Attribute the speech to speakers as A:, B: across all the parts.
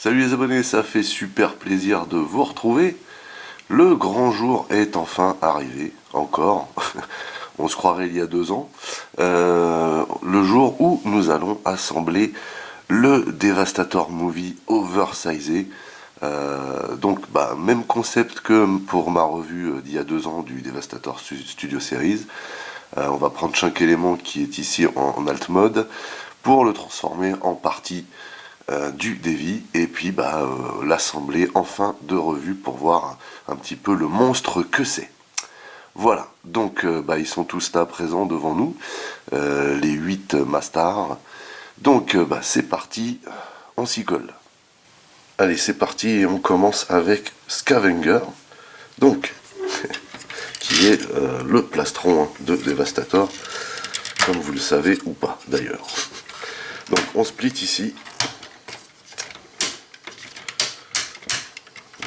A: Salut les abonnés, ça fait super plaisir de vous retrouver. Le grand jour est enfin arrivé, encore. On se croirait il y a 2 ans. Le jour où nous allons assembler le Devastator Movie oversizé. Même concept que pour ma revue d'il y a 2 ans du Devastator Studio Series. On va prendre chaque élément qui est ici en alt mode pour le transformer en partie du Devi et puis l'assembler enfin de revue pour voir un petit peu le monstre que c'est. Voilà, donc ils sont tous là présents devant nous, les 8 masters. Donc c'est parti, on s'y colle. Allez, c'est parti et on commence avec Scavenger, donc qui est le plastron de Devastator, comme vous le savez ou pas d'ailleurs. Donc on split ici.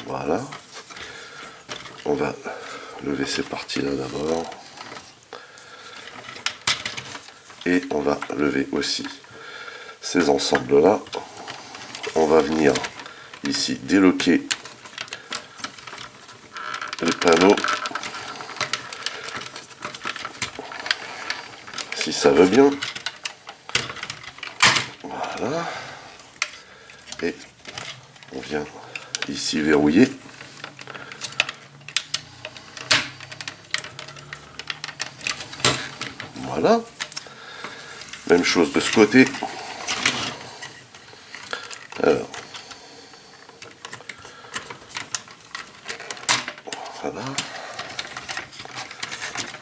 A: Voilà. On va lever ces parties-là d'abord. Et on va lever aussi ces ensembles-là. On va venir ici déloquer les panneaux. Si ça veut bien. Voilà. Et on vient ici verrouiller. Voilà. Même chose de ce côté. Alors. Voilà.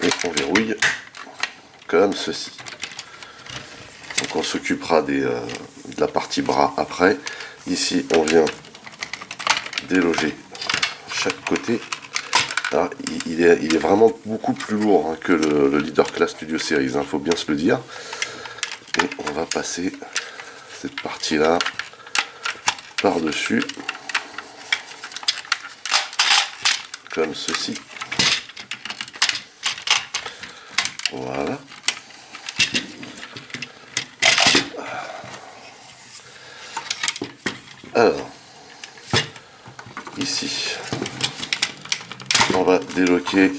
A: Et on verrouille comme ceci. Donc on s'occupera de la partie bras après. Ici on vient déloger chaque côté. Alors, il est vraiment beaucoup plus lourd que le Leader Class Studio Series, faut bien se le dire. Et on va passer cette partie là par dessus comme ceci. Voilà. Alors ici on va déloquer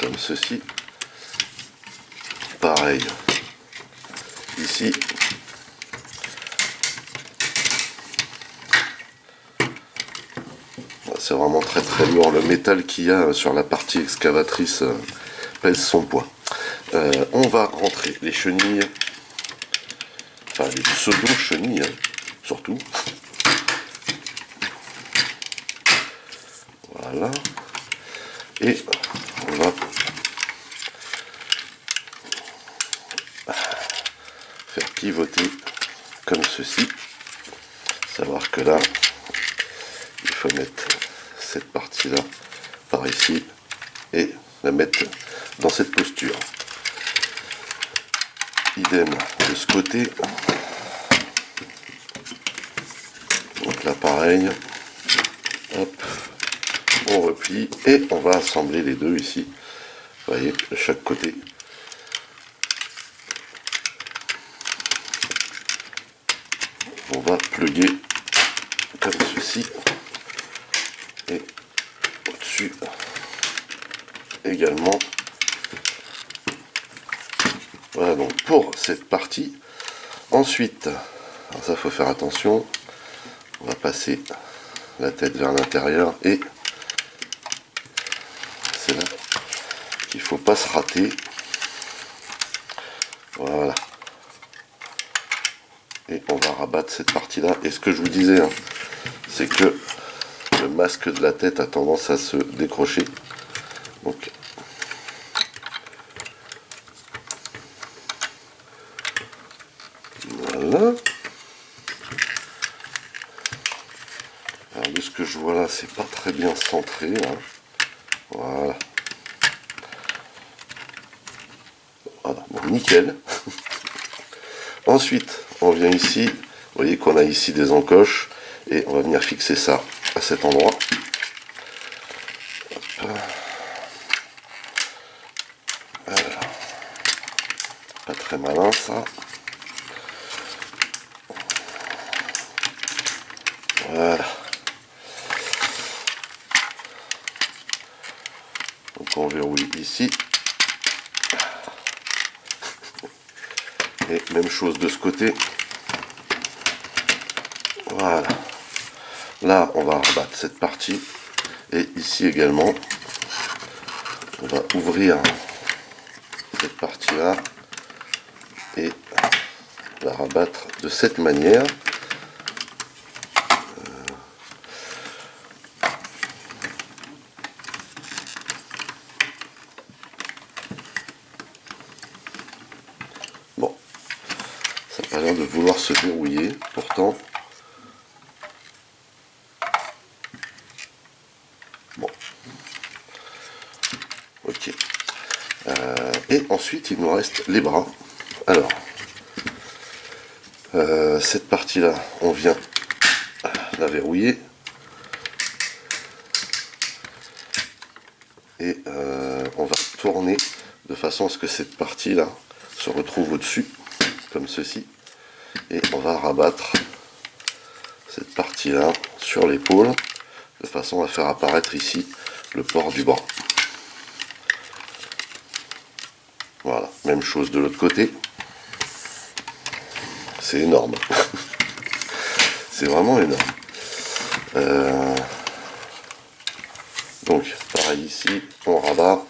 A: comme ceci. Pareil ici. C'est vraiment très très lourd. Le métal qu'il y a sur la partie excavatrice pèse son poids. On va rentrer les chenilles, enfin les pseudo-chenilles surtout. Voilà. Et on va faire pivoter comme ceci. Savoir que là, il faut mettre cette partie-là par ici et la mettre dans cette posture. Idem de ce côté. Donc là, pareil. Hop. On replie et on va assembler les deux ici. Vous voyez, de chaque côté. On va plugger comme ceci. Et au-dessus également. Voilà donc pour cette partie. Ensuite, alors ça faut faire attention. On va passer la tête vers l'intérieur et c'est là qu'il ne faut pas se rater. Voilà. Et on va rabattre cette partie-là. Et ce que je vous disais, c'est que le masque de la tête a tendance à se décrocher. Donc, voilà. Alors, de ce que je vois là, c'est pas très bien centré. Là. Voilà. Voilà, bon, nickel. Ensuite, on vient ici. Vous voyez qu'on a ici des encoches. Et on va venir fixer ça à cet endroit. Alors, pas très malin ça. Voilà. Donc on verrouille ici. Et même chose de ce côté. Voilà. Là, on va rabattre cette partie. Et ici également, on va ouvrir cette partie-là et la rabattre de cette manière. Bon, ça n'a pas l'air de vouloir se verrouiller, pourtant. Bon. Ok. Et ensuite, il nous reste les bras. Alors, cette partie-là, on vient la verrouiller. Et on va tourner de façon à ce que cette partie-là se retrouve au-dessus, comme ceci. Et on va rabattre cette partie-là sur l'épaule, de façon à faire apparaître ici le port du bras. Voilà, même chose de l'autre côté. C'est énorme. C'est vraiment énorme. Donc, pareil ici, on rabat,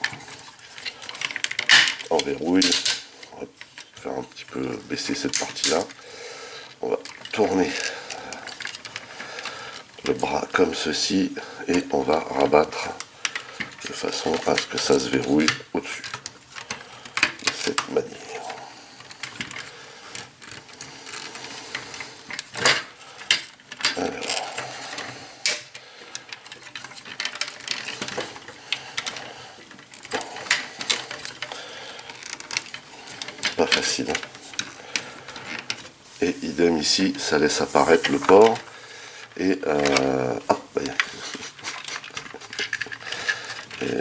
A: on verrouille. On va faire un petit peu baisser cette partie-là. On va tourner le bras comme ceci et on va rabattre de façon à ce que ça se verrouille au-dessus. De cette manière. Alors. Pas facile. Et idem ici, ça laisse apparaître le port. Et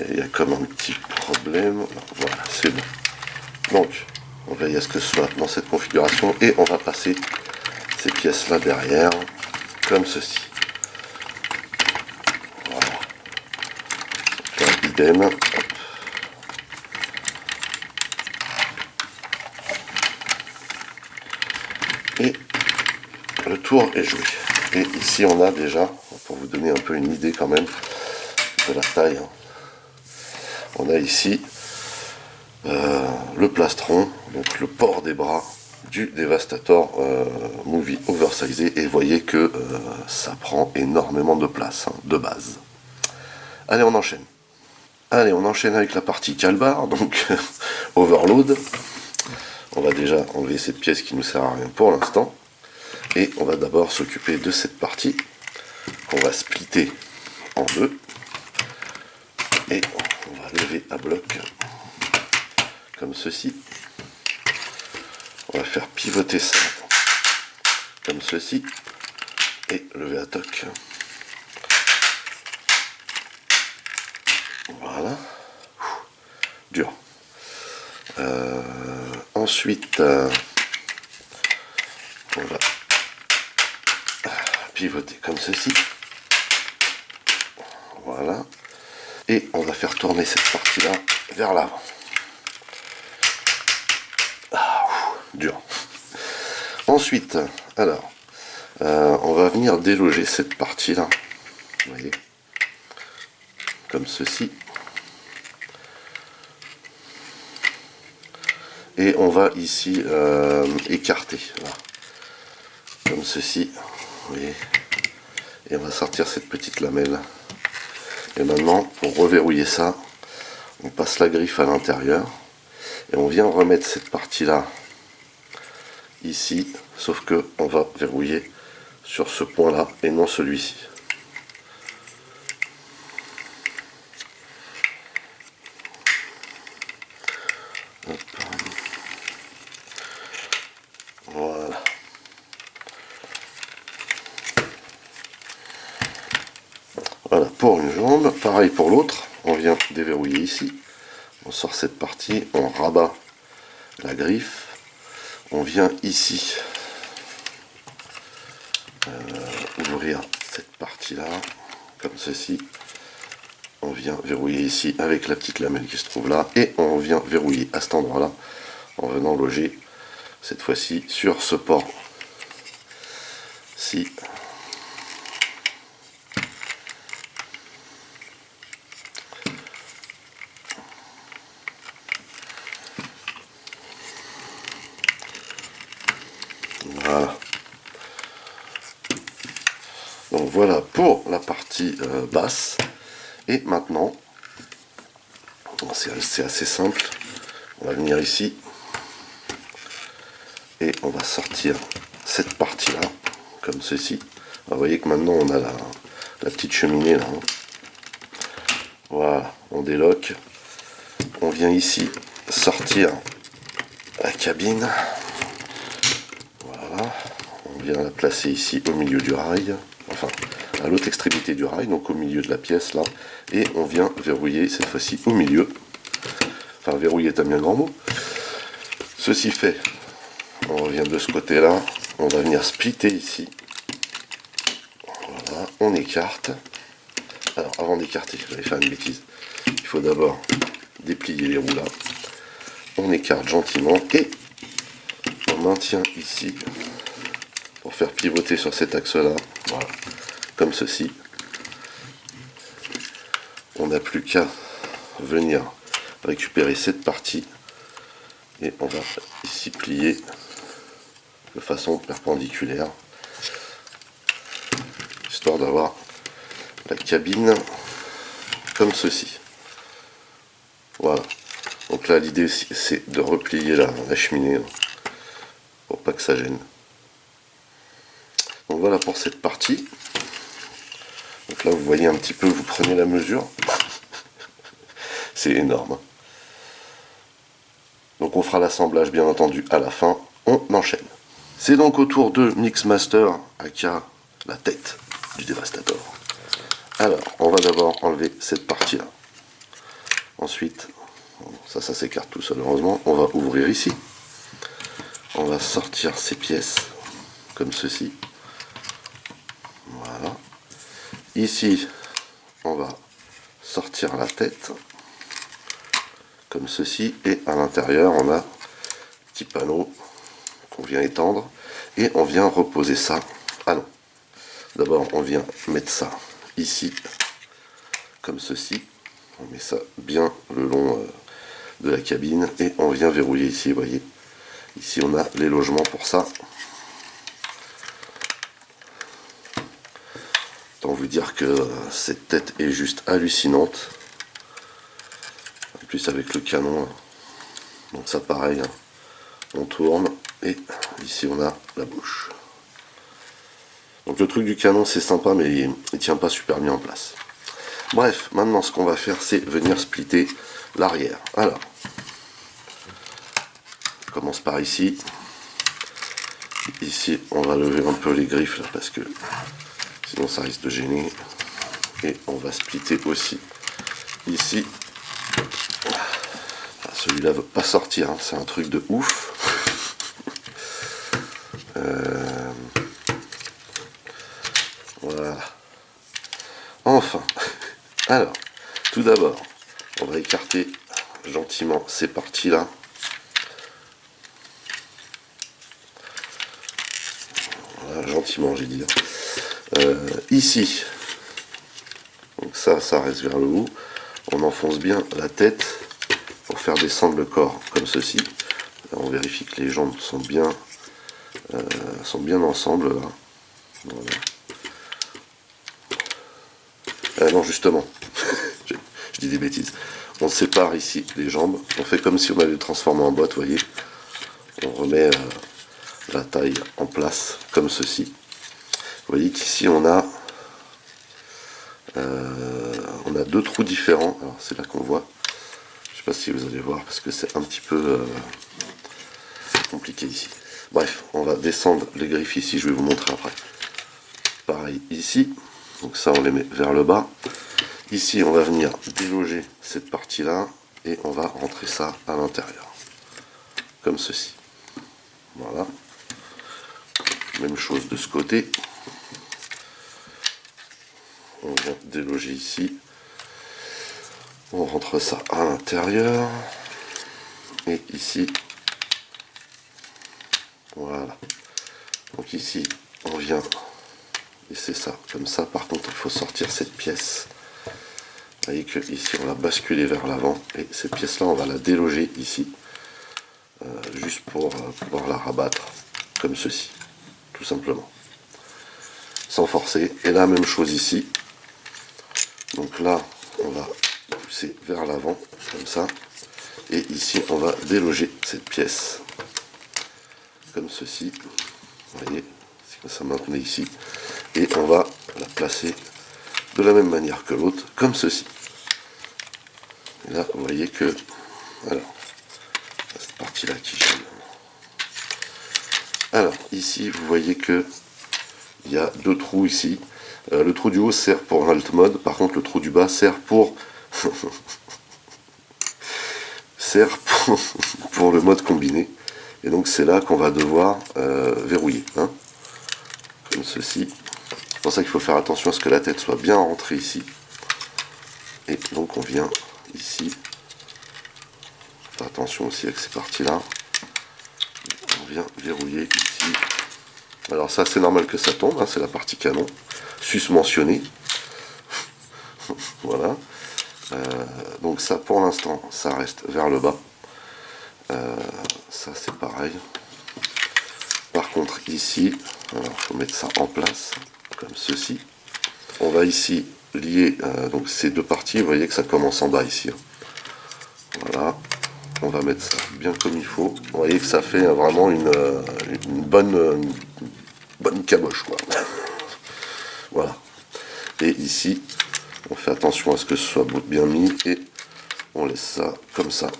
A: il y a comme un petit problème. Voilà, c'est bon. Donc, on veille à ce que ce soit dans cette configuration et on va passer ces pièces là derrière, comme ceci. Voilà. Donc là, idem. Hop. Et le tour est joué. Et ici on a déjà, pour vous donner un peu une idée quand même de la taille, on a ici le plastron, donc le port des bras du Devastator Movie oversizé, et vous voyez que ça prend énormément de place, de base. Allez, on enchaîne. Allez, on enchaîne avec la partie calbar, donc overload. On va déjà enlever cette pièce qui ne nous sert à rien pour l'instant. Et on va d'abord s'occuper de cette partie qu'on va splitter en deux. Et on va lever à bloc comme ceci. On va faire pivoter ça comme ceci. Et lever à toc. Voilà. Dur. Ensuite, on va pivoter comme ceci. Voilà. Et on va faire tourner cette partie-là vers l'avant. Dur. Ensuite, alors, on va venir déloger cette partie-là. Vous voyez, comme ceci. Et on va ici écarter, voilà. Comme ceci, vous voyez. Et on va sortir cette petite lamelle. Et maintenant, pour reverrouiller ça, on passe la griffe à l'intérieur et on vient remettre cette partie-là ici, sauf que on va verrouiller sur ce point-là et non celui-ci. Voilà. Voilà pour une jambe. Pareil pour l'autre. On vient déverrouiller ici. On sort cette partie. On rabat la griffe. On vient ici ouvrir partie là, comme ceci. On vient verrouiller ici avec la petite lamelle qui se trouve là, et on vient verrouiller à cet endroit là en venant loger cette fois-ci sur ce port-ci. Voilà. Donc voilà pour la partie basse. Et maintenant, c'est assez simple. On va venir ici et on va sortir cette partie-là, comme ceci. Vous voyez que maintenant on a la petite cheminée là. Voilà, on déloque. On vient ici sortir la cabine. Voilà, on vient la placer ici au milieu du rail. Enfin, à l'autre extrémité du rail, donc au milieu de la pièce là. Et on vient verrouiller cette fois-ci au milieu. Enfin, verrouiller est un bien grand mot. Ceci fait, on revient de ce côté-là, on va venir splitter ici. Voilà, on écarte. Alors, avant d'écarter, j'allais faire une bêtise. Il faut d'abord déplier les roues là. On écarte gentiment et on maintient ici pour faire pivoter sur cet axe-là. Voilà, comme ceci. On n'a plus qu'à venir récupérer cette partie et on va ici plier de façon perpendiculaire, histoire d'avoir la cabine comme ceci. Voilà. Donc là l'idée c'est de replier la cheminée pour pas que ça gêne. Donc voilà pour cette partie. Donc là vous voyez un petit peu, vous prenez la mesure. C'est énorme. Donc on fera l'assemblage bien entendu à la fin. On enchaîne. C'est donc au tour de Mixmaster, aka la tête du Devastator. Alors, on va d'abord enlever cette partie-là. Ensuite, ça s'écarte tout seul, heureusement. On va ouvrir ici. On va sortir ces pièces, comme ceci. Voilà. Ici, on va sortir la tête, comme ceci. Et à l'intérieur, on a un petit panneau qu'on vient étendre. Et on vient reposer ça. Ah non. D'abord, on vient mettre ça ici, comme ceci. On met ça bien le long de la cabine et on vient verrouiller ici, vous voyez. Ici, on a les logements pour ça. Autant vous dire que cette tête est juste hallucinante. En plus, avec le canon, donc ça pareil, on tourne et ici, on a la bouche. Donc le truc du canon c'est sympa mais il tient pas super bien en place. Bref, maintenant ce qu'on va faire c'est venir splitter l'arrière. Alors, on commence par ici. Ici on va lever un peu les griffes là parce que sinon ça risque de gêner. Et on va splitter aussi ici. Celui-là veut pas sortir, hein. C'est un truc de ouf. Voilà. Enfin, alors, tout d'abord, on va écarter gentiment ces parties-là. Voilà, gentiment, j'ai dit. Ici, donc ça reste vers le haut. On enfonce bien la tête pour faire descendre le corps, comme ceci. Là, on vérifie que les jambes sont bien ensemble, là. Voilà. Non, justement, je dis des bêtises. On sépare ici les jambes. On fait comme si on allait le transformer en boîte, vous voyez. On remet la taille en place, comme ceci. Vous voyez qu'ici, on a deux trous différents. Alors, c'est là qu'on voit. Je ne sais pas si vous allez voir, parce que c'est un petit peu compliqué ici. Bref, on va descendre les griffes ici. Je vais vous montrer après. Pareil ici. Donc ça, on les met vers le bas. Ici, on va venir déloger cette partie-là et on va rentrer ça à l'intérieur. Comme ceci. Voilà. Même chose de ce côté. on vient déloger ici. On rentre ça à l'intérieur. Et ici, voilà. Donc ici, on vient laisser ça comme ça. Par contre, il faut sortir cette pièce. Vous voyez que ici, on va basculer vers l'avant. Et cette pièce-là, on va la déloger ici. Juste pour pouvoir la rabattre comme ceci. Tout simplement. Sans forcer. Et la même chose ici. Donc là, on va pousser vers l'avant, comme ça. Et ici, on va déloger cette pièce, comme ceci. Vous voyez, c'est ça maintenait ici. Et on va la placer de la même manière que l'autre, comme ceci. Et là, vous voyez que, alors, cette partie-là qui gêne. Alors, ici, vous voyez que il y a deux trous ici. Le trou du haut sert pour l'alt mode, par contre le trou du bas sert pour pour le mode combiné. Et donc c'est là qu'on va devoir verrouiller, hein, comme ceci. C'est pour ça qu'il faut faire attention à ce que la tête soit bien rentrée ici. Et donc on vient ici, faire attention aussi avec ces parties-là. On vient verrouiller ici. Alors ça c'est normal que ça tombe, hein, c'est la partie canon, susmentionnée. Voilà. Donc ça pour l'instant ça reste vers le bas. Ça c'est pareil. Par contre ici, il faut mettre ça en place, comme ceci. On va ici lier donc ces deux parties, vous voyez que ça commence en bas ici. Voilà. On va mettre ça bien comme il faut. Vous voyez que ça fait vraiment une bonne caboche, quoi. Voilà. Et ici, on fait attention à ce que ce soit bien mis et on laisse ça comme ça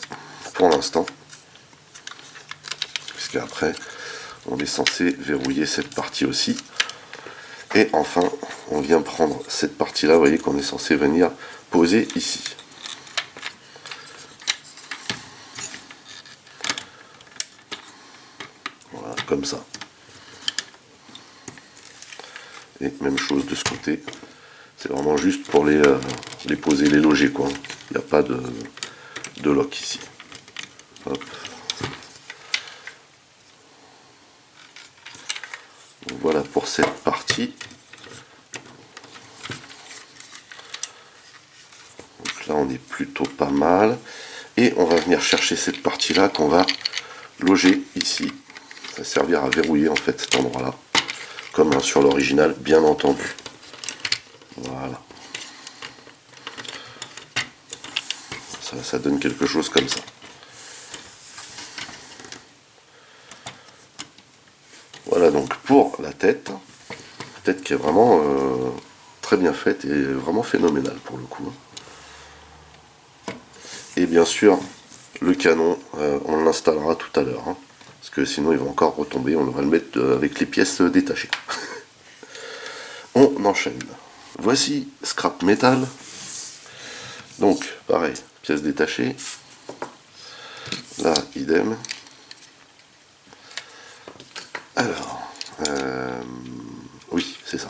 A: pour l'instant. Puisqu'après, on est censé verrouiller cette partie aussi. Et enfin, on vient prendre cette partie-là, vous voyez qu'on est censé venir poser ici. Voilà, comme ça. Et même chose de ce côté. C'est vraiment juste pour les poser, les loger, quoi. Il n'y a pas de lock ici. Hop. Donc voilà pour cette partie. Donc là, on est plutôt pas mal. Et on va venir chercher cette partie-là qu'on va loger ici. Ça va servir à verrouiller en fait cet endroit-là. Comme sur l'original, bien entendu. Voilà. Ça donne quelque chose comme ça. Voilà donc pour la tête. Tête qui est vraiment très bien faite et vraiment phénoménale pour le coup. Et bien sûr, le canon, on l'installera tout à l'heure. Hein, parce que sinon il va encore retomber, on va le mettre avec les pièces détachées. On enchaîne. Voici Scrap Metal. Donc, pareil, pièces détachées. Là, idem. Alors, oui, c'est ça.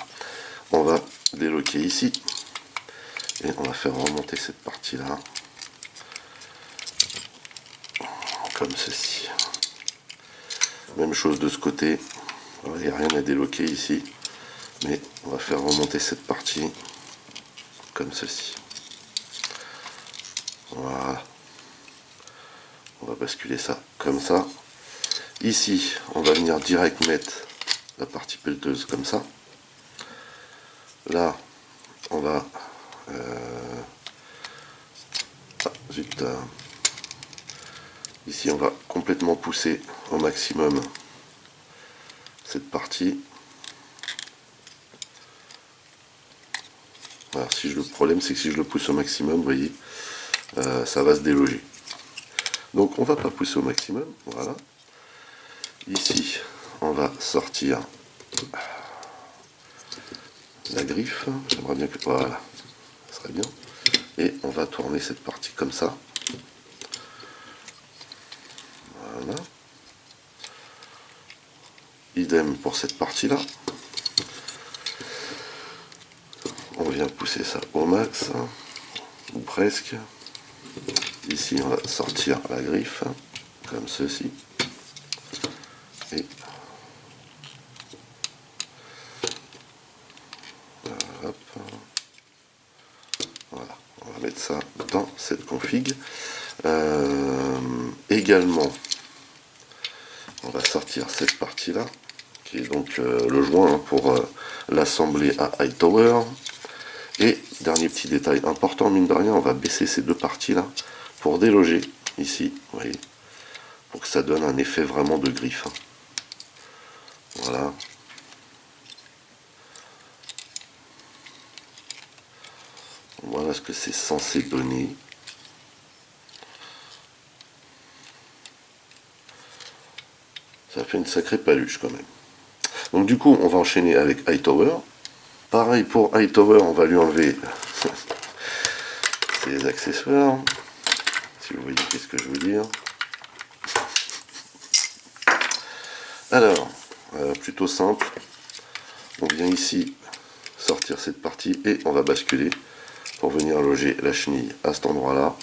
A: On va déloquer ici. Et on va faire remonter cette partie-là. Comme ceci. Même chose de ce côté. Il n'y a rien à déloquer ici. Mais on va faire remonter cette partie comme ceci. Voilà. On va basculer ça comme ça. Ici, on va venir direct mettre la partie pelleteuse comme ça. Là, on va... zut, ici, on va complètement pousser au maximum cette partie. Alors, le problème, c'est que si je le pousse au maximum, vous voyez, ça va se déloger. Donc, on va pas pousser au maximum. Voilà. Ici, on va sortir la griffe. J'aimerais bien que... Voilà. Ça serait bien. Et on va tourner cette partie comme ça. Voilà. Idem pour cette partie-là. On vient pousser pousser ça au max, ou presque. Ici on va sortir la griffe, comme ceci. Et hop. Voilà, on va mettre ça dans cette config. Également, on va sortir cette partie-là, qui est donc le joint pour l'assembler à Hightower. Et dernier petit détail important, mine de rien, on va baisser ces deux parties-là pour déloger ici, vous voyez, pour que ça donne un effet vraiment de griffe. Voilà. Voilà ce que c'est censé donner. Ça fait une sacrée paluche quand même. Donc du coup, on va enchaîner avec Hightower. Pareil pour Hightower, on va lui enlever ses accessoires. Si vous voyez qu'est-ce que je veux dire. Alors, plutôt simple. On vient ici sortir cette partie et on va basculer pour venir loger la chenille à cet endroit-là,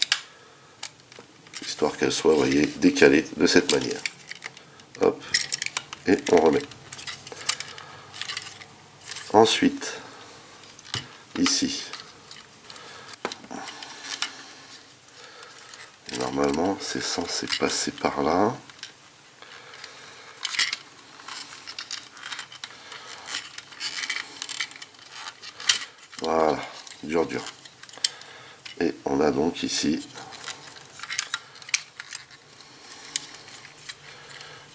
A: histoire qu'elle soit, vous voyez, décalée de cette manière. Hop, et on remet. Ensuite, ici, normalement, c'est censé passer par là. Voilà, dur. Et on a donc ici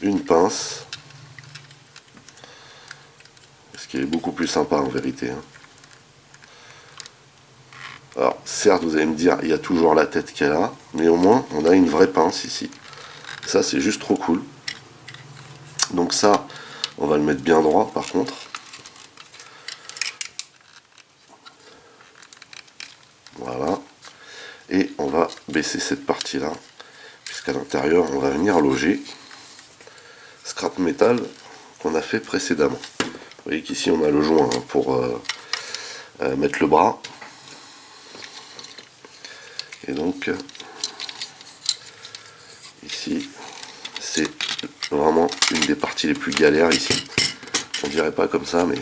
A: une pince, ce qui est beaucoup plus sympa en vérité. Alors certes, vous allez me dire, il y a toujours la tête qu'elle a, mais au moins on a une vraie pince ici. Ça c'est juste trop cool. Donc ça, on va le mettre bien droit par contre. Voilà. Et on va baisser cette partie-là, puisqu'à l'intérieur, on va venir loger scrap metal qu'on a fait précédemment. Vous voyez qu'ici, on a le joint pour mettre le bras. Et donc, ici, c'est vraiment une des parties les plus galères ici. On dirait pas comme ça, mais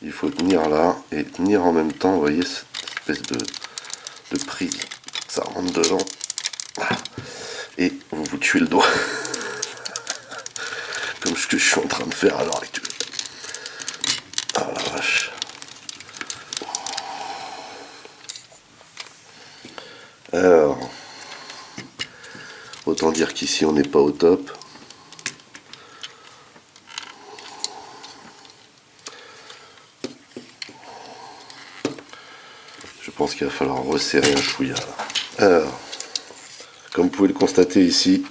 A: il faut tenir là et tenir en même temps, vous voyez, cette espèce de prise. Ça rentre dedans. Et vous vous tuez le doigt. Comme ce que je suis en train de faire à l'heure actuelle. Ah la vache. Alors, autant dire qu'ici on n'est pas au top. Je pense qu'il va falloir resserrer un chouïa. Alors, comme vous pouvez le constater ici,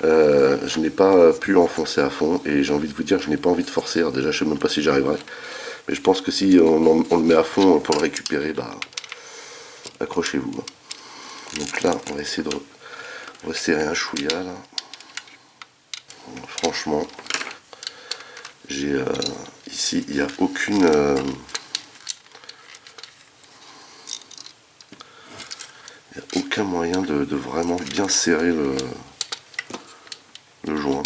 A: je n'ai pas pu enfoncer à fond et j'ai envie de vous dire que je n'ai pas envie de forcer. Alors déjà, je ne sais même pas si j'arriverai, mais je pense que si on le met à fond pour le récupérer, bah, accrochez-vous. Donc là, on va essayer de resserrer un chouïa là. Franchement, j'ai ici, il n'y a aucune aucun moyen de vraiment bien serrer le joint.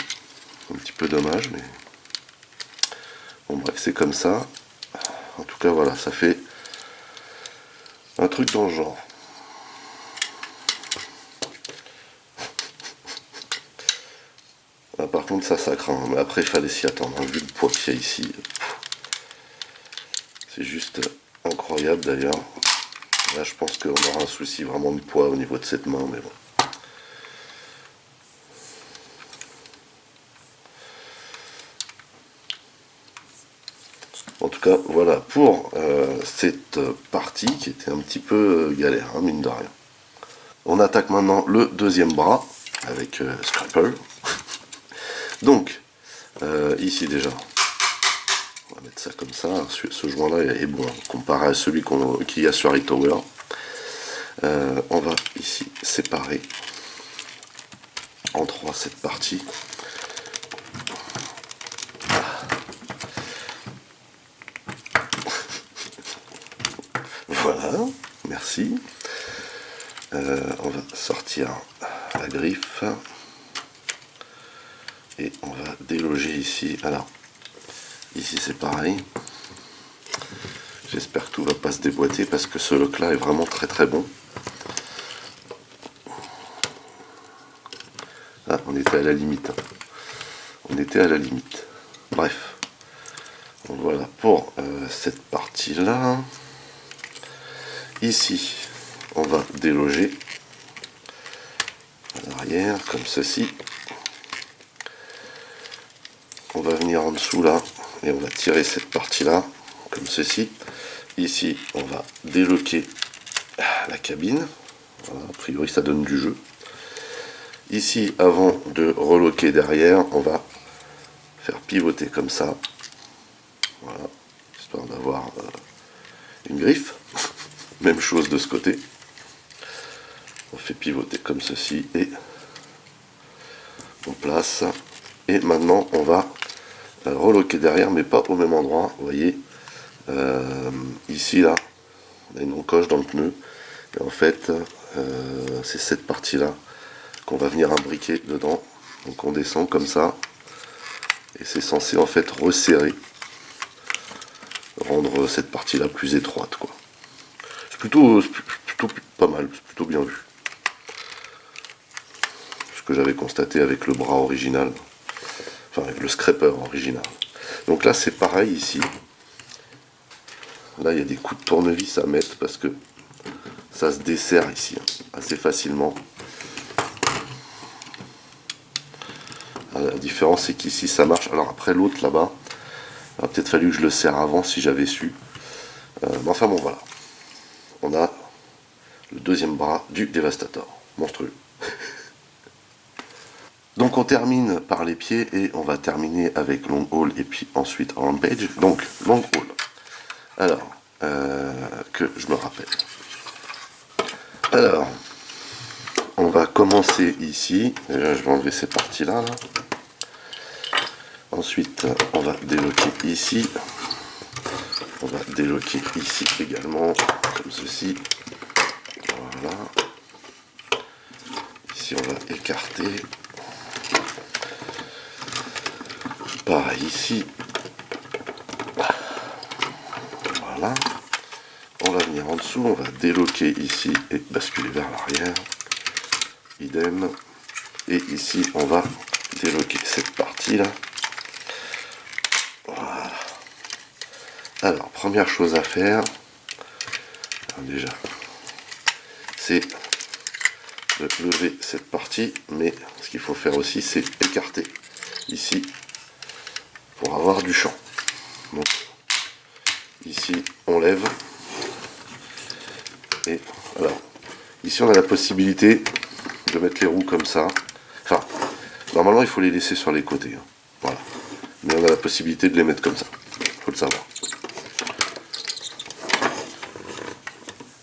A: Un petit peu dommage, mais bon bref, c'est comme ça. En tout cas, voilà, ça fait un truc dans le genre. Ah, par contre, ça craint. Mais après, il fallait s'y attendre. Vu le poids qu'il y a ici, c'est juste incroyable d'ailleurs. Là, je pense qu'on aura un souci vraiment de poids au niveau de cette main, mais bon. En tout cas, voilà pour cette partie qui était un petit peu galère, hein, mine de rien. On attaque maintenant le deuxième bras avec Scrapper. Donc, ici déjà, on va mettre ça comme ça. Ce joint-là est bon, comparé à celui qu'il y a sur Hightower. On va ici séparer en trois cette partie. merci. On va sortir la griffe et on va déloger ici. Alors ici c'est pareil. J'espère que tout va pas se déboîter parce que ce lock là est vraiment très très bon. Ah, on était à la limite. On était à la limite. Bref. Donc voilà pour cette partie là. Ici on va déloger à l'arrière comme ceci. On va venir en dessous là et on va tirer cette partie là comme ceci. Ici on va déloquer la cabine. Voilà, a priori ça donne du jeu. Ici avant de reloquer derrière, on va faire pivoter comme ça. Voilà, histoire d'avoir une griffe. Même chose de ce côté. On fait pivoter comme ceci et on place. Et maintenant on va reloquer derrière, mais pas au même endroit. Vous voyez, ici là, on a une encoche dans le pneu. Et en fait, c'est cette partie là qu'on va venir imbriquer dedans. Donc on descend comme ça. Et c'est censé en fait resserrer, rendre cette partie là plus étroite, quoi. C'est plutôt pas mal, c'est plutôt bien vu. Ce que j'avais constaté avec le bras original, enfin avec le scraper original. Donc là c'est pareil ici. Là il y a des coups de tournevis à mettre parce que ça se desserre ici assez facilement. La différence c'est qu'ici ça marche. Alors après l'autre là-bas, il aurait peut-être fallu que je le serre avant si j'avais su. Mais enfin bon voilà. On a le deuxième bras du Devastator. Monstrueux. Donc on termine par les pieds et on va terminer avec long haul et puis ensuite rampage. Donc long haul. Alors, que je me rappelle. Alors, on va commencer ici. Déjà, je vais enlever ces parties-là. Là. Ensuite, on va déloquer ici. On va déloquer ici également, comme ceci. Voilà. Ici, on va écarter. Pareil ici. Voilà. On va venir en dessous, on va déloquer ici et basculer vers l'arrière. Idem. Et ici, on va déloquer cette partie-là. Voilà. Alors, première chose à faire, déjà, c'est de lever cette partie, mais ce qu'il faut faire aussi, c'est écarter ici pour avoir du champ. Donc, ici, on lève. Et alors, ici, on a la possibilité de mettre les roues comme ça. Enfin, normalement, il faut les laisser sur les côtés. Hein. Voilà. Mais on a la possibilité de les mettre comme ça. Il faut le savoir.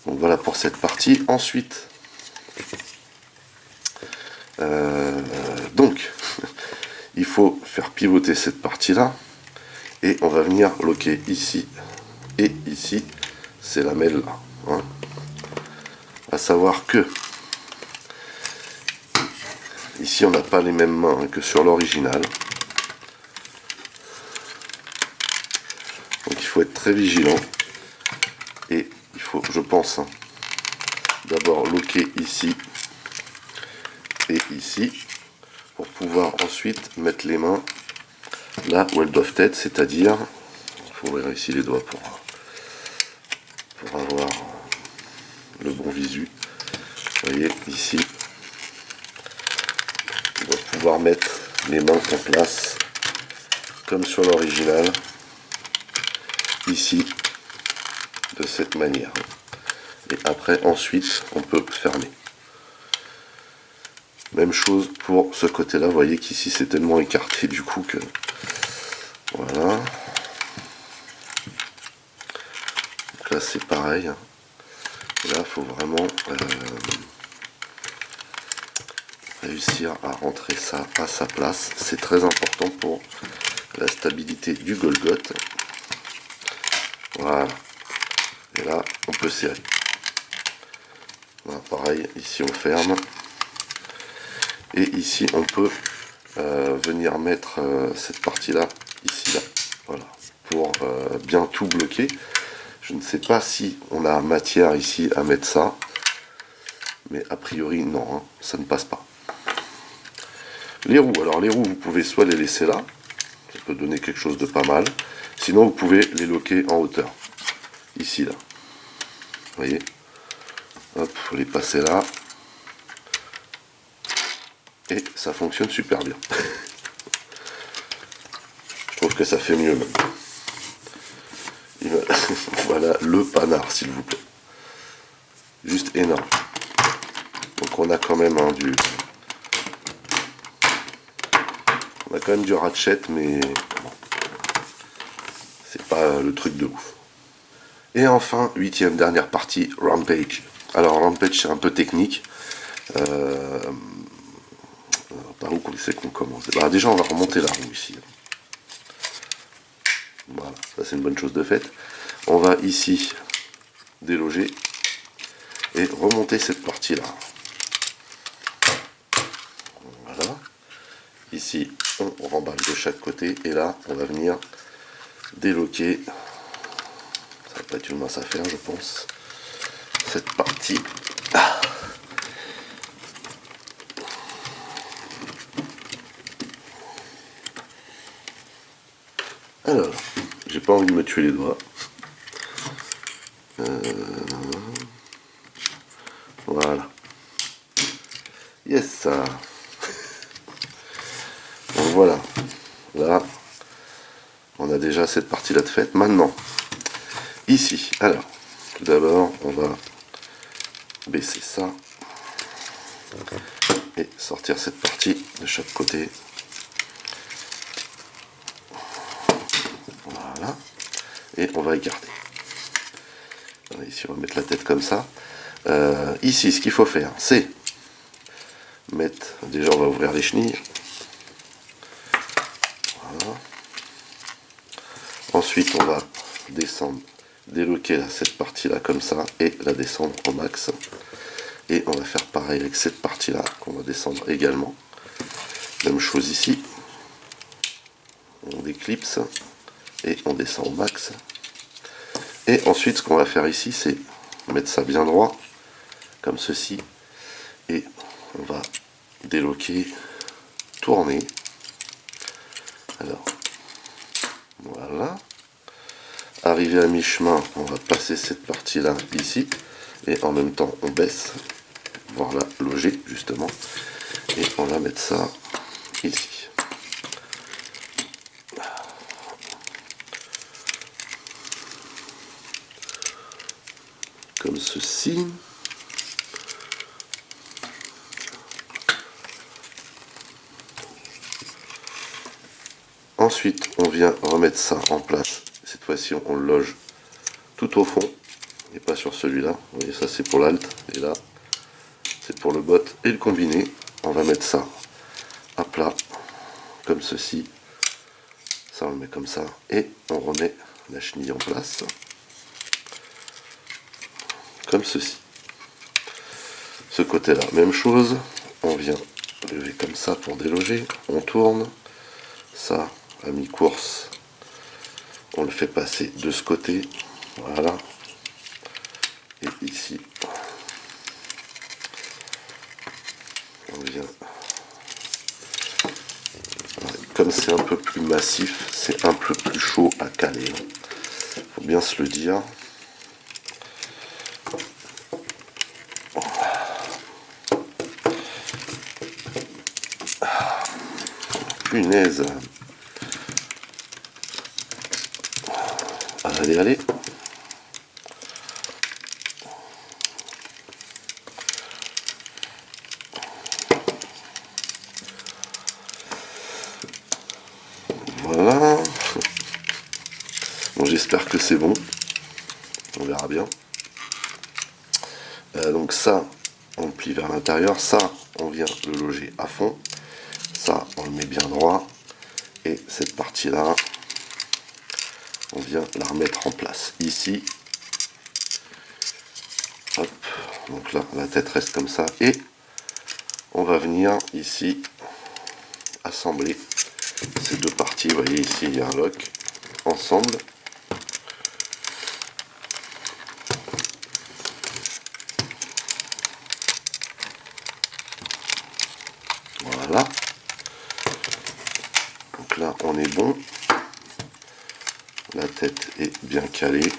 A: Donc voilà pour cette partie. Ensuite, donc, il faut faire pivoter cette partie-là. Et on va venir loquer ici et ici. C'est la mêle là. Hein. À savoir que ici, on n'a pas les mêmes mains que sur l'original. Donc il faut être très vigilant. Et il faut, je pense, d'abord loquer ici et ici pour pouvoir ensuite mettre les mains là où elles doivent être, c'est-à-dire, il faut ouvrir ici les doigts pour avoir le bon visu. Vous voyez, ici, on doit pouvoir mettre les mains en place comme sur l'original, ici, de cette manière. Et après, ensuite, on peut fermer. Même chose pour ce côté-là. Vous voyez qu'ici, c'est tellement écarté du coup que... Voilà. Donc là, c'est pareil. Et là, il faut vraiment réussir à rentrer ça à sa place. C'est très important pour la stabilité du Golgoth. Voilà. Et là, on peut serrer. Voilà, pareil, ici on ferme. Et ici on peut venir mettre cette partie-là, ici, là. Voilà, pour bien tout bloquer. Je ne sais pas si on a matière ici à mettre ça. Mais a priori, non, hein, ça ne passe pas. Les roues, alors les roues, vous pouvez soit les laisser là. Ça peut donner quelque chose de pas mal. Sinon, vous pouvez les loquer en hauteur. Ici, là. Vous voyez? Hop, faut les passer là. Et ça fonctionne super bien. Je trouve que ça fait mieux même. Voilà le panard, s'il vous plaît. Juste énorme. Donc on a quand même on a quand même du ratchet, mais bon, c'est pas le truc de ouf. Et enfin, 8e dernière partie, Rampage. Alors Rampage, c'est un peu technique. Par où c'est qu'on commence? Bah, déjà, on va remonter la roue ici. Voilà, ça c'est une bonne chose de faite. On va ici déloger et remonter cette partie-là. Voilà. Ici, on remballe de chaque côté et là, on va venir déloquer. Ça va pas être une mince affaire, je pense. Cette partie. Alors, j'ai pas envie de me tuer les doigts. Voilà. Yes, ça. Donc voilà. Là, on a déjà cette partie-là de faite. Maintenant, ici, alors, tout d'abord, on va baisser ça et sortir cette partie de chaque côté. Voilà. Et on va écarter. Alors, ici, on va mettre la tête comme ça. Ici, ce qu'il faut faire, c'est mettre... Déjà, on va ouvrir les chenilles. Voilà. Ensuite, on va descendre, déloquer là, cette partie-là comme ça et la descendre au max. Et on va faire pareil avec cette partie-là qu'on va descendre également. Même chose ici. On déclipse et on descend au max. Et ensuite, ce qu'on va faire ici, c'est mettre ça bien droit, comme ceci. Et on va déloquer, tourner. Alors, voilà. Arrivé à mi-chemin, on va passer cette partie-là ici. Et en même temps, on baisse, voire la loger, justement. Et on va mettre ça ici. Comme ceci. Ensuite, on vient remettre ça en place. Cette fois-ci, on le loge tout au fond et pas sur celui-là. Vous voyez, ça c'est pour l'alt et là, c'est pour le bot et le combiné. On va mettre ça à plat, comme ceci. Ça, on le met comme ça et on remet la chenille en place, comme ceci. Ce côté-là, même chose. On vient lever comme ça pour déloger. On tourne. Ça, à mi-course, on le fait passer de ce côté. Voilà. Et ici, on vient... Comme c'est un peu plus massif, c'est un peu plus chaud à caler. Faut bien se le dire. Punaise. Allez, allez. Voilà. Bon, j'espère que c'est bon. On verra bien. Donc ça, on le plie vers l'intérieur. Ça, on vient le loger à fond. Ça, on le met bien droit. Et cette partie-là, on vient la remettre en place. Ici, hop, Donc là, la tête reste comme ça. Et on va venir ici assembler ces deux parties. Vous voyez ici, il y a un lock ensemble. Voilà. Donc là, on est bon. La tête est bien calée.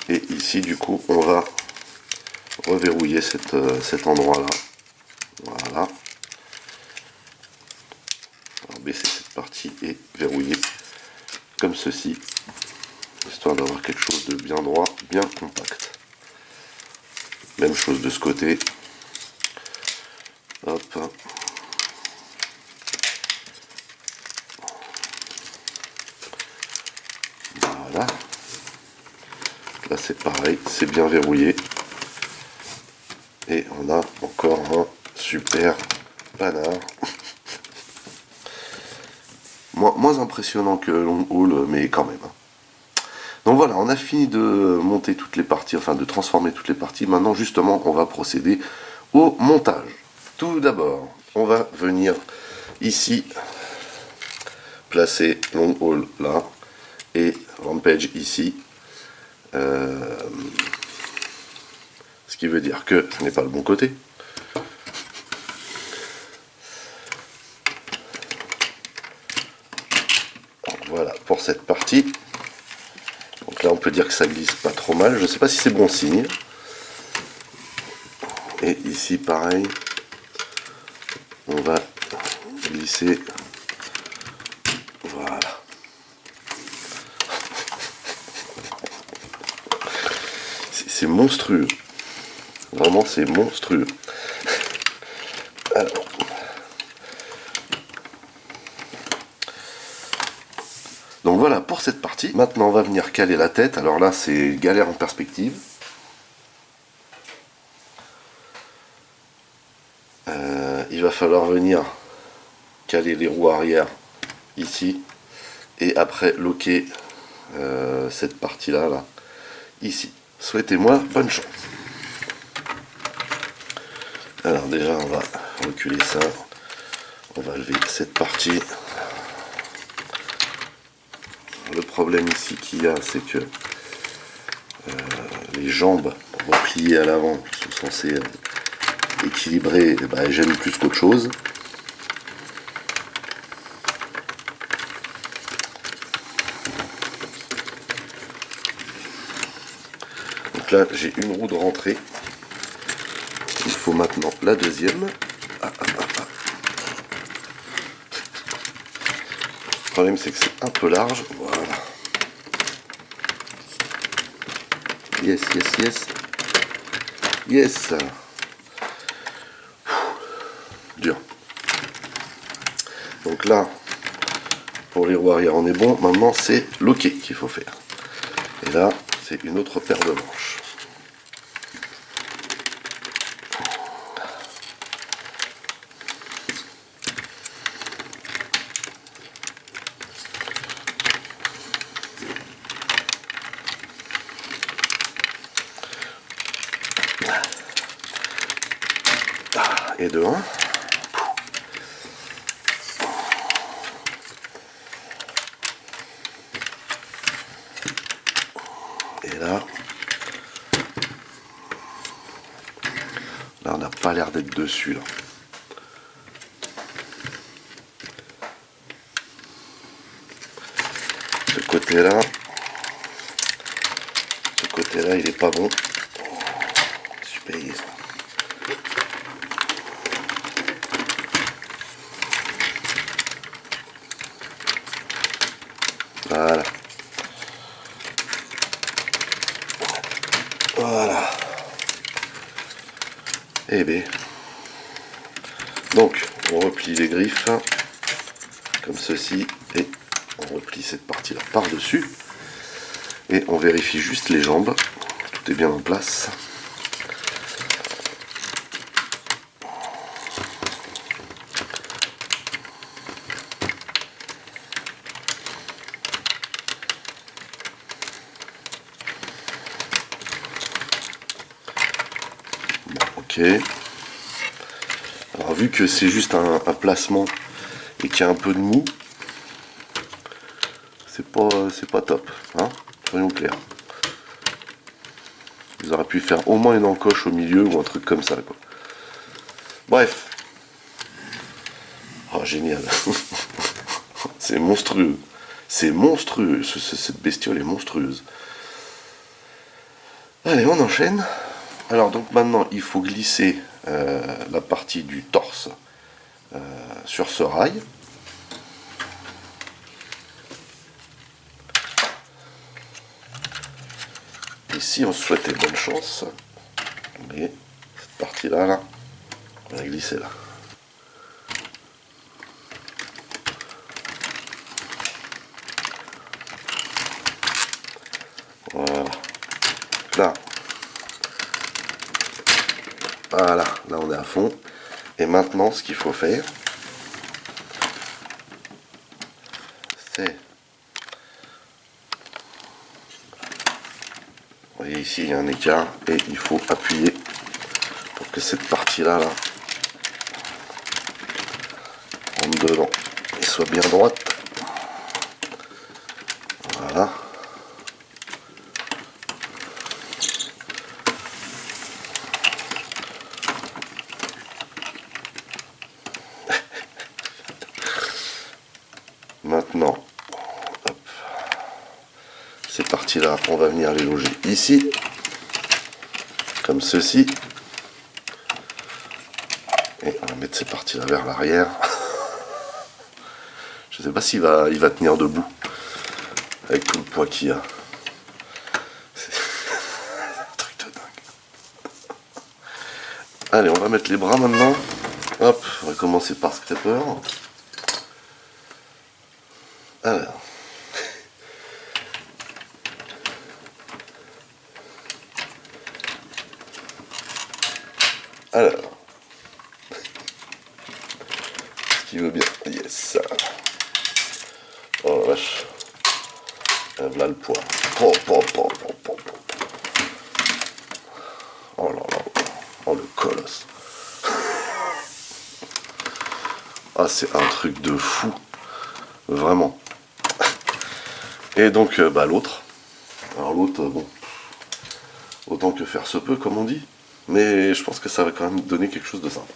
A: Et ici, du coup, on va reverrouiller cet endroit-là. Voilà. Alors, baisser cette partie et verrouiller comme ceci, histoire d'avoir quelque chose de bien droit, bien compact. Même chose de ce côté. Hop. Voilà. Là c'est pareil, c'est bien verrouillé. Et on a encore un super panard. Moins impressionnant que Long Haul, mais quand même. Donc voilà, on a fini de monter toutes les parties, enfin de transformer toutes les parties. Maintenant justement, on va procéder au montage. Tout d'abord, on va venir ici placer Long Haul là et Rampage ici. Ce qui veut dire que ce n'est pas le bon côté. Voilà pour cette partie. Donc là on peut dire que ça glisse pas trop mal. Je ne sais pas si c'est bon signe. Et ici pareil. On va glisser. Voilà. C'est monstrueux. Vraiment c'est monstrueux. Alors. Donc voilà pour cette partie. Maintenant on va venir caler la tête. Alors là c'est galère en perspective. Il va falloir venir caler les roues arrière ici. Et après loquer cette partie là ici. Souhaitez-moi bonne chance. Alors déjà on va reculer ça. On va lever cette partie. Le problème ici qu'il y a, c'est que les jambes repliées à l'avant sont censées équilibrer, elles gênent plus qu'autre chose. Donc là j'ai une roue de rentrée. Il faut maintenant la deuxième. Le problème c'est que c'est un peu large. Voilà. Yes, yes, yes. Yes. Dur. Donc là, pour les roues arrière on est bon. Maintenant c'est loquer qu'il faut faire. Et là, c'est une autre paire de manches. Et de 1. Et là on n'a pas l'air d'être dessus là. Ce côté-là, il est pas bon. Super. Voilà. Voilà. Et bien. Donc, on replie les griffes comme ceci et on replie cette partie-là par-dessus. Et on vérifie juste les jambes. Tout est bien en place. Ok. Alors vu que c'est juste un placement et qu'il y a un peu de mou, c'est pas top, hein, soyons clairs. Ils auraient pu faire au moins une encoche au milieu ou un truc comme ça, quoi. Bref. Oh, génial. C'est monstrueux. C'est monstrueux. Cette bestiole est monstrueuse. Allez, on enchaîne. Alors, donc maintenant, il faut glisser la partie du torse sur ce rail. Et si on souhaitait bonne chance, vous voyez, cette partie-là, là, on va glisser là. Voilà. Là. Voilà, là on est à fond. Et maintenant, ce qu'il faut faire, c'est... Vous voyez ici, il y a un écart et il faut appuyer pour que cette partie-là, là, rentre dedans et soit bien droite. Voilà. Maintenant, hop, ces parties-là, on va venir les loger ici, comme ceci. Et on va mettre ces parties-là vers l'arrière. Je sais pas s'il va, il va tenir debout avec tout le poids qu'il y a. C'est un truc de dingue. Allez, on va mettre les bras maintenant. Hop, on va commencer par scraper. Alors. Alors. Ce qui veut bien. Yes. Oh la vache. Voilà le poids. Oh, oh, oh, oh, oh, oh. Oh là là. Oh le colosse. Ah, c'est un truc de fou. Vraiment. Et donc, l'autre. Alors l'autre, bon. Autant que faire se peut, comme on dit. Mais je pense que ça va quand même donner quelque chose de sympa.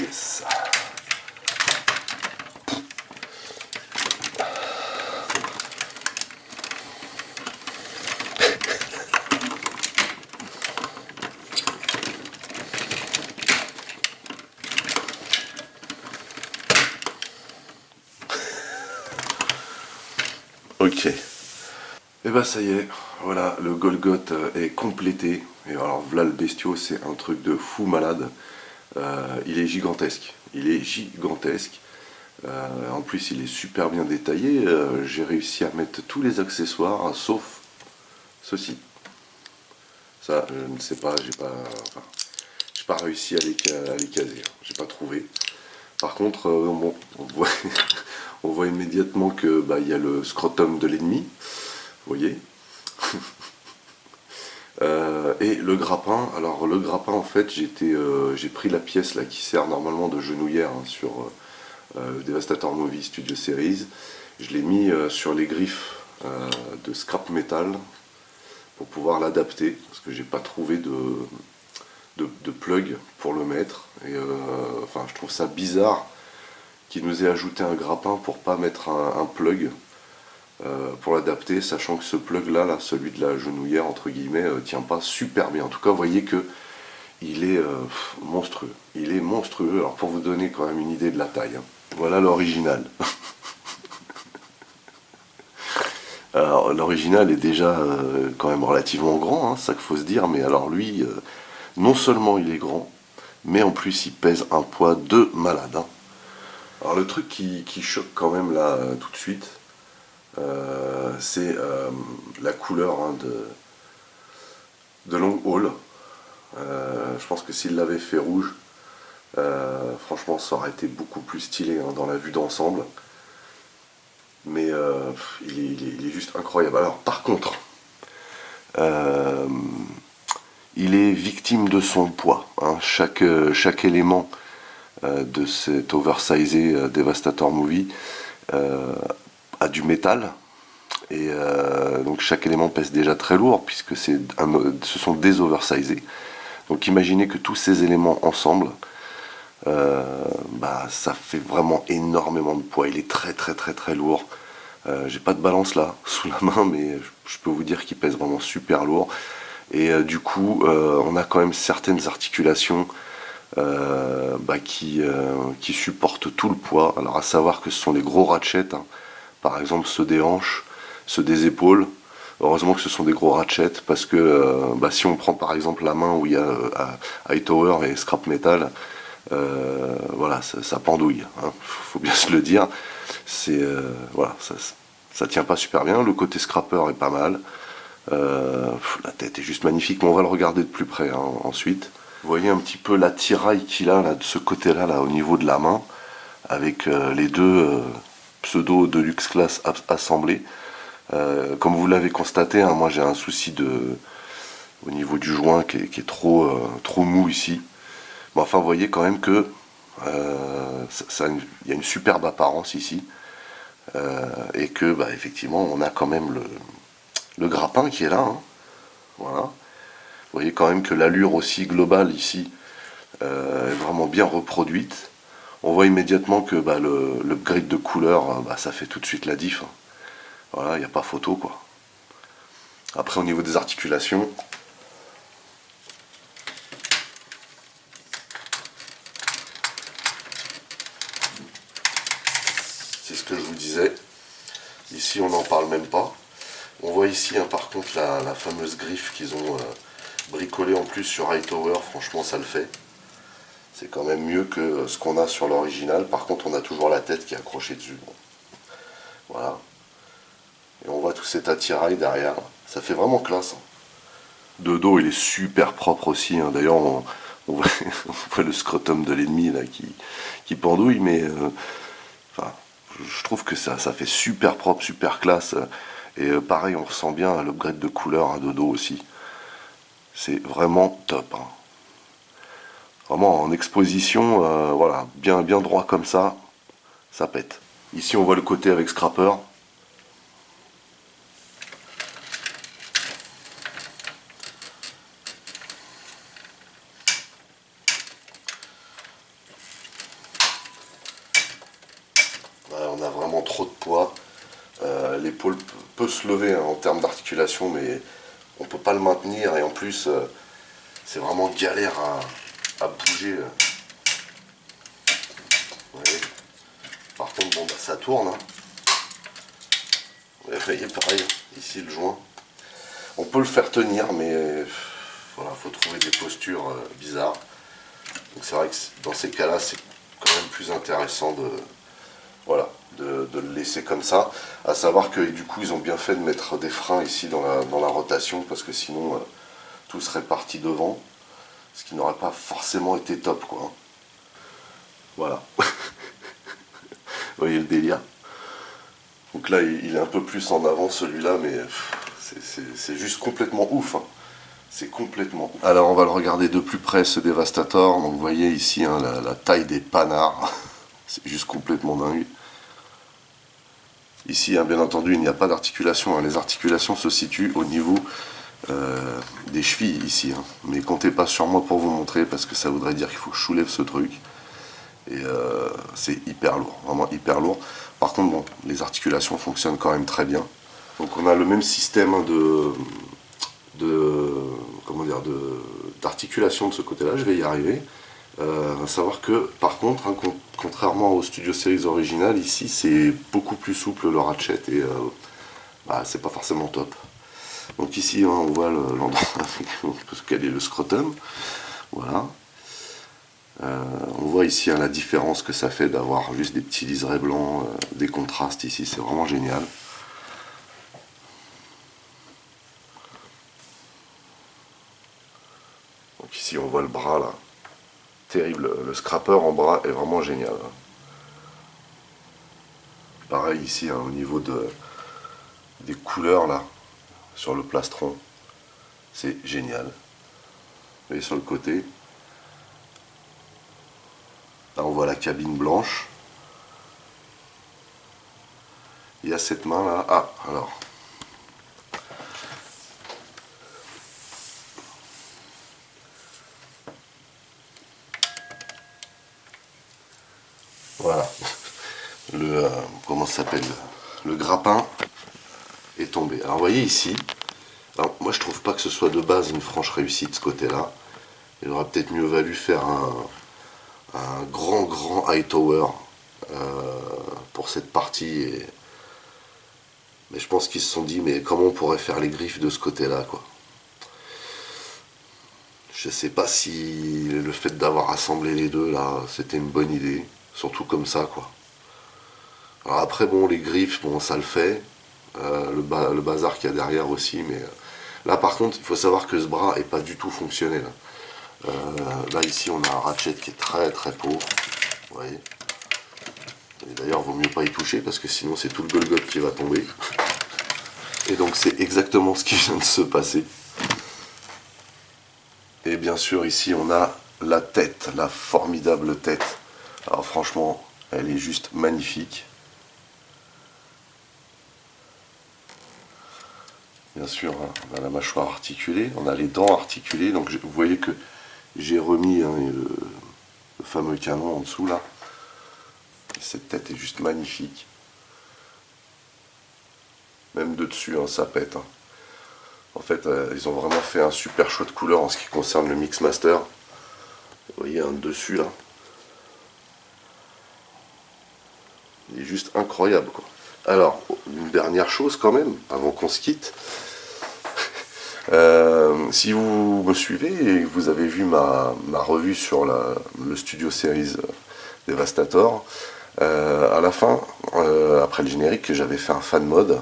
A: Yes. Ok. Et bah ça y est, voilà, le Golgoth est complété. Et alors voilà le bestiau, c'est un truc de fou malade. Il est gigantesque. Il est gigantesque. En plus, il est super bien détaillé. J'ai réussi à mettre tous les accessoires, sauf ceci. Ça, je ne sais pas, j'ai pas réussi à les caser. J'ai pas trouvé. Par contre, bon, on voit immédiatement que il y a le scrotum de l'ennemi. Vous voyez. Et le grappin, alors le grappin en fait j'ai pris la pièce là qui sert normalement de genouillère hein, sur le Devastator Movie Studio Series, je l'ai mis sur les griffes de scrap metal pour pouvoir l'adapter parce que j'ai pas trouvé de plug pour le mettre et enfin je trouve ça bizarre qu'il nous ait ajouté un grappin pour pas mettre un plug pour l'adapter, sachant que ce plug là, celui de la genouillère entre guillemets, tient pas super bien. En tout cas, vous voyez que il est monstrueux. Il est monstrueux. Alors pour vous donner quand même une idée de la taille, hein. Voilà l'original. Alors l'original est déjà quand même relativement grand, hein, c'est ça qu'il faut se dire. Mais alors lui, non seulement il est grand, mais en plus il pèse un poids de malade, hein. Alors le truc qui choque quand même là tout de suite, c'est la couleur hein, de Long Haul. Je pense que s'il l'avait fait rouge, franchement ça aurait été beaucoup plus stylé hein, dans la vue d'ensemble. mais il est juste incroyable. Alors par contre, euh, il est victime de son poids, hein. Chaque élément de cet oversizé Devastator Movie a du métal. Et donc chaque élément pèse déjà très lourd puisque ce sont des oversizés. Donc imaginez que tous ces éléments ensemble, ça fait vraiment énormément de poids. Il est très très très très lourd. J'ai pas de balance là sous la main, mais je peux vous dire qu'il pèse vraiment super lourd. Et du coup, on a quand même certaines articulations qui supportent tout le poids. Alors à savoir que ce sont des gros ratchets, hein. Par exemple ceux des hanches, ceux des épaules. Heureusement que ce sont des gros ratchets parce que si on prend par exemple la main où il y a Hightower et Scrap Metal, voilà, ça pendouille, hein, faut bien se le dire. Voilà, ça tient pas super bien. Le côté scrapper est pas mal. La tête est juste magnifique, mais on va le regarder de plus près, hein, ensuite. Vous voyez un petit peu la tiraille qu'il a là, de ce côté-là, là, au niveau de la main, avec les deux pseudo Deluxe Class assemblés. Comme vous l'avez constaté, hein, moi j'ai un souci au niveau du joint qui est trop mou ici. Bon, enfin, vous voyez quand même que il y a une superbe apparence ici. Et que effectivement on a quand même le grappin qui est là, hein. Voilà. Vous voyez quand même que l'allure aussi globale ici est vraiment bien reproduite. On voit immédiatement que l'upgrade de couleur, ça fait tout de suite la diff, hein. Voilà, il n'y a pas photo quoi. Après au niveau des articulations, c'est ce que je vous disais. Ici on n'en parle même pas. On voit ici par contre la fameuse griffe qu'ils ont bricolée en plus sur Hightower. Franchement ça le fait. C'est quand même mieux que ce qu'on a sur l'original. Par contre on a toujours la tête qui est accrochée dessus. Bon. Voilà. Et on voit tout cet attirail derrière. Ça fait vraiment classe, hein. De dos il est super propre aussi, hein. D'ailleurs on voit, on voit le scrotum de l'ennemi là qui pendouille, mais enfin, je trouve que ça fait super propre, super classe. Et pareil, on ressent bien l'upgrade de couleur à dodo aussi. C'est vraiment top, hein. Vraiment en exposition, voilà, bien droit comme ça pète. Ici on voit le côté avec Scrapper. Voilà, on a vraiment trop de poids. L'épaule peut se lever, hein, en termes d'articulation, mais on peut pas le maintenir. Et en plus, c'est vraiment galère à bouger. Vous voyez. Par contre, bon, ça tourne, hein. Vous voyez, pareil, ici le joint. On peut le faire tenir, mais voilà, faut trouver des postures bizarres. Donc c'est vrai que dans ces cas-là, c'est quand même plus intéressant voilà, de le laisser comme ça. À savoir que du coup, ils ont bien fait de mettre des freins ici dans la rotation, parce que sinon, tout serait parti devant, ce qui n'aurait pas forcément été top, quoi. Voilà. Vous voyez le délire. Donc là, il est un peu plus en avant celui-là, mais c'est juste complètement ouf, hein. C'est complètement ouf. Alors on va le regarder de plus près, ce Devastator. Donc vous voyez ici, hein, la taille des panards. C'est juste complètement dingue. Ici, hein, bien entendu, il n'y a pas d'articulation, hein. Les articulations se situent au niveau des chevilles ici, hein. Mais comptez pas sur moi pour vous montrer, parce que ça voudrait dire qu'il faut que je soulève ce truc. Et c'est hyper lourd, vraiment hyper lourd. Par contre, bon, les articulations fonctionnent quand même très bien. Donc on a le même système, hein, d'articulation de ce côté-là, je vais y arriver. À savoir que, par contre, hein, contrairement au Studio Series original, ici c'est beaucoup plus souple le ratchet et c'est pas forcément top. Donc ici, hein, on voit l'endroit où on peut caler le scrotum. Voilà. On voit ici, hein, la différence que ça fait d'avoir juste des petits liserés blancs, des contrastes ici, c'est vraiment génial. Donc ici on voit le bras là, terrible, le scrapper en bras est vraiment génial. Pareil ici, hein, au niveau des couleurs là, sur le plastron, c'est génial. Et sur le côté, là on voit la cabine blanche. Il y a cette main là. Ah, alors. Voilà. Comment ça s'appelle? Le grappin est tombé. Alors vous voyez ici, alors, moi je trouve pas que ce soit de base une franche réussite ce côté-là. Il aurait peut-être mieux valu faire un grand Hightower pour cette partie. Mais je pense qu'ils se sont dit, mais comment on pourrait faire les griffes de ce côté-là, quoi. Je sais pas si le fait d'avoir assemblé les deux là, c'était une bonne idée, surtout comme ça, quoi. Alors après, bon, les griffes, bon, ça le fait. Le bazar qu'il y a derrière aussi, mais là par contre, il faut savoir que ce bras est pas du tout fonctionnel. Là ici, on a un ratchet qui est très pauvre, vous voyez. Et d'ailleurs, vaut mieux pas y toucher parce que sinon c'est tout le Golgoth qui va tomber. Et donc c'est exactement ce qui vient de se passer. Et bien sûr, ici on a la tête, la formidable tête. Alors franchement, elle est juste magnifique. Bien sûr, hein, on a la mâchoire articulée, on a les dents articulées. Donc vous voyez que j'ai remis hein, le fameux canon en dessous là. Et cette tête est juste magnifique. Même de dessus, hein, ça pète. Hein. En fait, ils ont vraiment fait un super choix de couleur en ce qui concerne le Mix Master. Vous voyez un dessus là. Il est juste incroyable quoi. Alors, une dernière chose quand même, avant qu'on se quitte. Si vous me suivez et que vous avez vu ma revue sur le Studio Series Devastator, à la fin, après le générique, j'avais fait un fan mode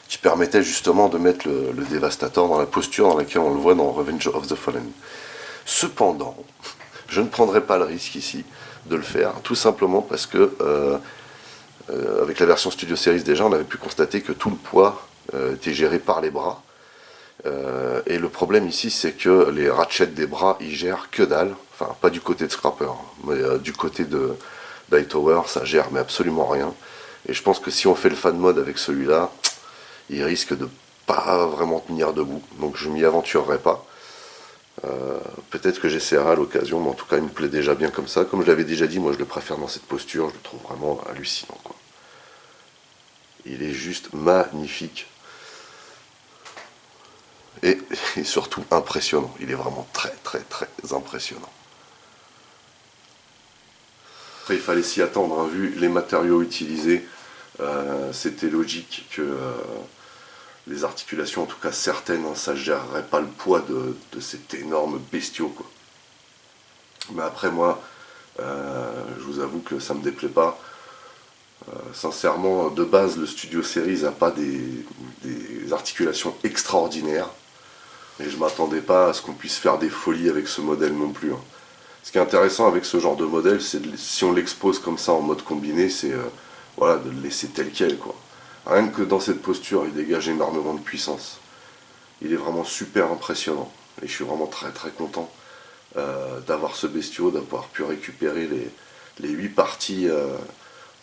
A: qui permettait justement de mettre le Devastator dans la posture dans laquelle on le voit dans Revenge of the Fallen. Cependant, je ne prendrai pas le risque ici de le faire, tout simplement parce que avec la version Studio Series déjà, on avait pu constater que tout le poids était géré par les bras. Et le problème ici, c'est que les ratchets des bras, ils gèrent que dalle. Enfin, pas du côté de Scrapper, mais du côté de d'Hightower, ça gère mais absolument rien. Et je pense que si on fait le fan mode avec celui-là, il risque de pas vraiment tenir debout. Donc je m'y aventurerai pas. Peut-être que j'essaierai à l'occasion, mais en tout cas, il me plaît déjà bien comme ça. Comme je l'avais déjà dit, moi je le préfère dans cette posture, je le trouve vraiment hallucinant, quoi. Il est juste magnifique. Et surtout impressionnant. Il est vraiment très impressionnant. Après, il fallait s'y attendre, hein, vu les matériaux utilisés. C'était logique que les articulations, en tout cas certaines, hein, ça ne gérerait pas le poids de cet énorme bestiau, quoi. Mais après, moi, je vous avoue que ça me déplaît pas. Sincèrement, de base, le Studio Series n'a pas des articulations extraordinaires. Et je m'attendais pas à ce qu'on puisse faire des folies avec ce modèle non plus. Hein. Ce qui est intéressant avec ce genre de modèle, c'est si on l'expose comme ça en mode combiné, c'est voilà, de le laisser tel quel, quoi. Rien que dans cette posture, il dégage énormément de puissance. Il est vraiment super impressionnant. Et je suis vraiment très content d'avoir ce bestiau, d'avoir pu récupérer les 8 parties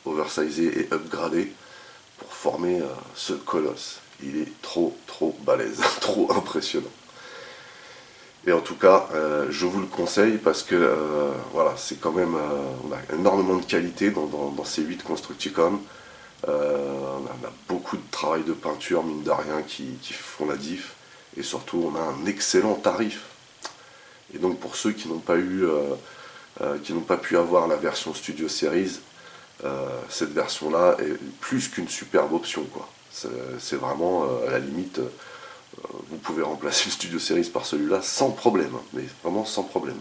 A: oversizées et upgradées pour former ce colosse. Il est trop balèze, trop impressionnant. Et en tout cas, je vous le conseille parce que voilà, c'est quand même on a énormément de qualité dans ces 8 Constructicon. On a beaucoup de travail de peinture, mine de rien, qui font la diff. Et surtout, on a un excellent tarif. Et donc pour ceux qui n'ont pas pu avoir la version Studio Series, cette version-là est plus qu'une superbe option, quoi. C'est vraiment à la limite. Vous pouvez remplacer le Studio Series par celui-là sans problème, hein, mais vraiment sans problème.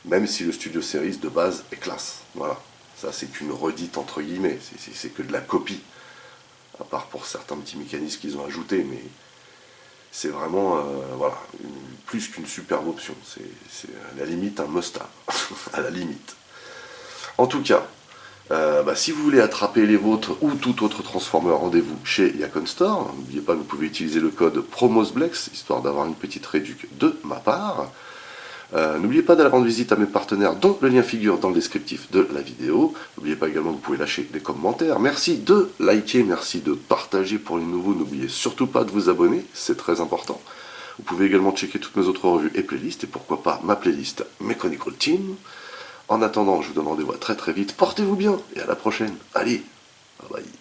A: Même si le Studio Series de base est classe. Voilà. Ça, c'est qu'une redite entre guillemets, c'est que de la copie. À part pour certains petits mécanismes qu'ils ont ajoutés, mais c'est vraiment voilà, plus qu'une superbe option. C'est à la limite un must-have. À la limite. En tout cas, Si vous voulez attraper les vôtres ou tout autre Transformer, rendez-vous chez Yacon Store. N'oubliez pas, vous pouvez utiliser le code PROMOSBLEX, histoire d'avoir une petite réduction de ma part. N'oubliez pas d'aller rendre visite à mes partenaires, dont le lien figure dans le descriptif de la vidéo. N'oubliez pas également que vous pouvez lâcher des commentaires. Merci de liker, merci de partager pour les nouveaux. N'oubliez surtout pas de vous abonner, c'est très important. Vous pouvez également checker toutes mes autres revues et playlists, et pourquoi pas ma playlist Mechanical Team. En attendant, je vous donne rendez-vous très très vite. Portez-vous bien, et à la prochaine. Allez, bye bye.